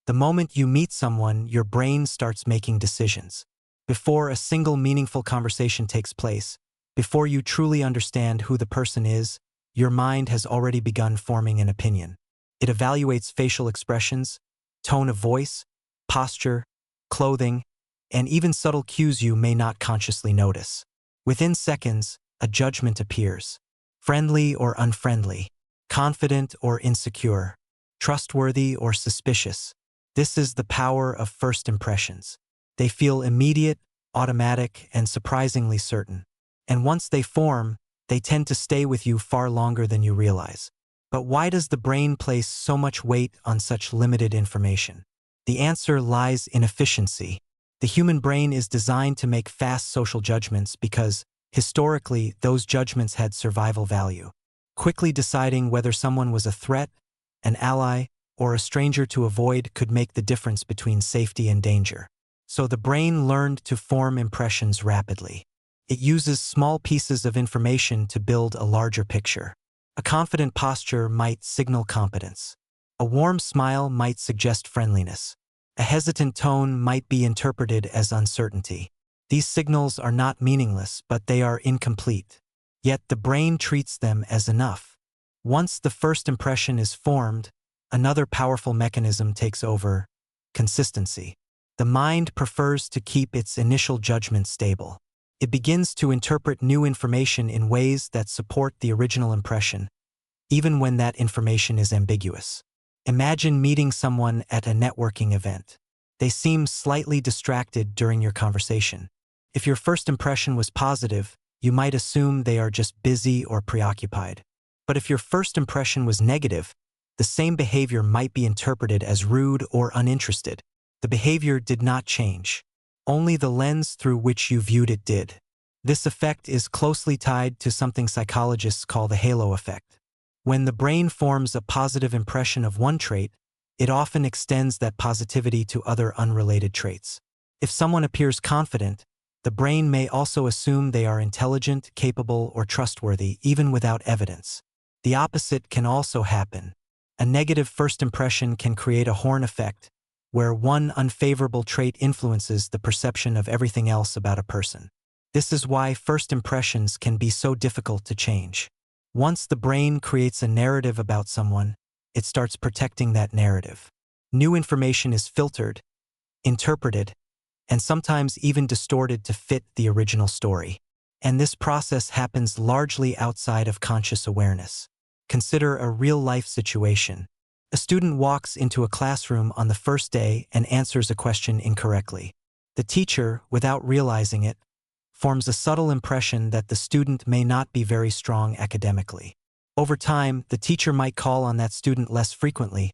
The moment you meet someone, your brain starts making decisions. Before a single meaningful conversation takes place, before you truly understand who the person is, your mind has already begun forming an opinion. It evaluates facial expressions, tone of voice, posture, clothing, and even subtle cues you may not consciously notice. Within seconds, a judgment appears. Friendly or unfriendly, confident or insecure, trustworthy or suspicious. This is the power of first impressions. They feel immediate, automatic, and surprisingly certain. And once they form, they tend to stay with you far longer than you realize. But why does the brain place so much weight on such limited information? The answer lies in efficiency. The human brain is designed to make fast social judgments because, historically, those judgments had survival value. Quickly deciding whether someone was a threat, an ally, or a stranger to avoid could make the difference between safety and danger. So the brain learned to form impressions rapidly. It uses small pieces of information to build a larger picture. A confident posture might signal competence. A warm smile might suggest friendliness. A hesitant tone might be interpreted as uncertainty. These signals are not meaningless, but they are incomplete. Yet the brain treats them as enough. Once the first impression is formed, another powerful mechanism takes over: consistency. The mind prefers to keep its initial judgment stable. It begins to interpret new information in ways that support the original impression, even when that information is ambiguous. Imagine meeting someone at a networking event. They seem slightly distracted during your conversation. If your first impression was positive, you might assume they are just busy or preoccupied. But if your first impression was negative, the same behavior might be interpreted as rude or uninterested. The behavior did not change. Only the lens through which you viewed it did. This effect is closely tied to something psychologists call the halo effect. When the brain forms a positive impression of one trait, it often extends that positivity to other unrelated traits. If someone appears confident, the brain may also assume they are intelligent, capable, or trustworthy, even without evidence. The opposite can also happen. A negative first impression can create a horn effect, where one unfavorable trait influences the perception of everything else about a person. This is why first impressions can be so difficult to change. Once the brain creates a narrative about someone, it starts protecting that narrative. New information is filtered, interpreted, and sometimes even distorted to fit the original story. And this process happens largely outside of conscious awareness. Consider a real-life situation. A student walks into a classroom on the first day and answers a question incorrectly. The teacher, without realizing it, forms a subtle impression that the student may not be very strong academically. Over time, the teacher might call on that student less frequently,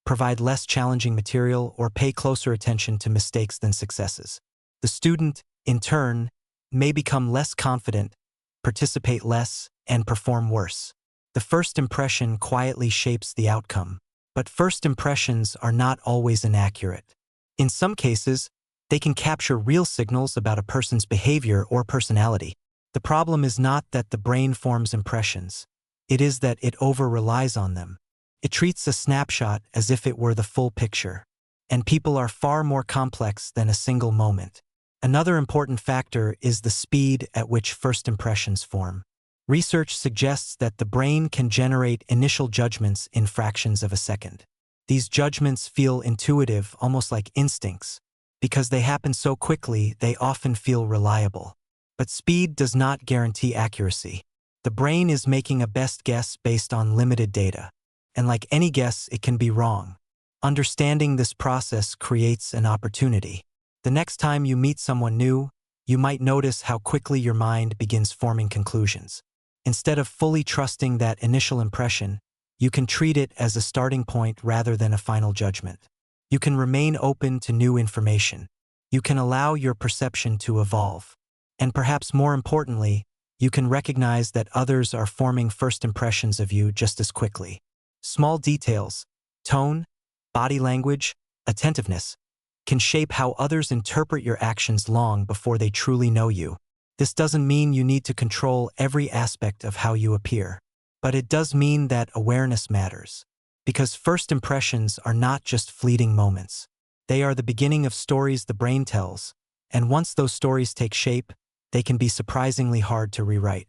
provide less challenging material, or pay closer attention to mistakes than successes. The student, in turn, may become less confident, participate less, and perform worse. The first impression quietly shapes the outcome. But first impressions are not always inaccurate. In some cases, they can capture real signals about a person's behavior or personality. The problem is not that the brain forms impressions. It is that it over-relies on them. It treats a snapshot as if it were the full picture. And people are far more complex than a single moment. Another important factor is the speed at which first impressions form. Research suggests that the brain can generate initial judgments in fractions of a second. These judgments feel intuitive, almost like instincts. Because they happen so quickly, they often feel reliable. But speed does not guarantee accuracy. The brain is making a best guess based on limited data. And like any guess, it can be wrong. Understanding this process creates an opportunity. The next time you meet someone new, you might notice how quickly your mind begins forming conclusions. Instead of fully trusting that initial impression, you can treat it as a starting point rather than a final judgment. You can remain open to new information. You can allow your perception to evolve. And perhaps more importantly, you can recognize that others are forming first impressions of you just as quickly. Small details, tone, body language, attentiveness, can shape how others interpret your actions long before they truly know you. This doesn't mean you need to control every aspect of how you appear, but it does mean that awareness matters. Because first impressions are not just fleeting moments. They are the beginning of stories the brain tells, and once those stories take shape, they can be surprisingly hard to rewrite.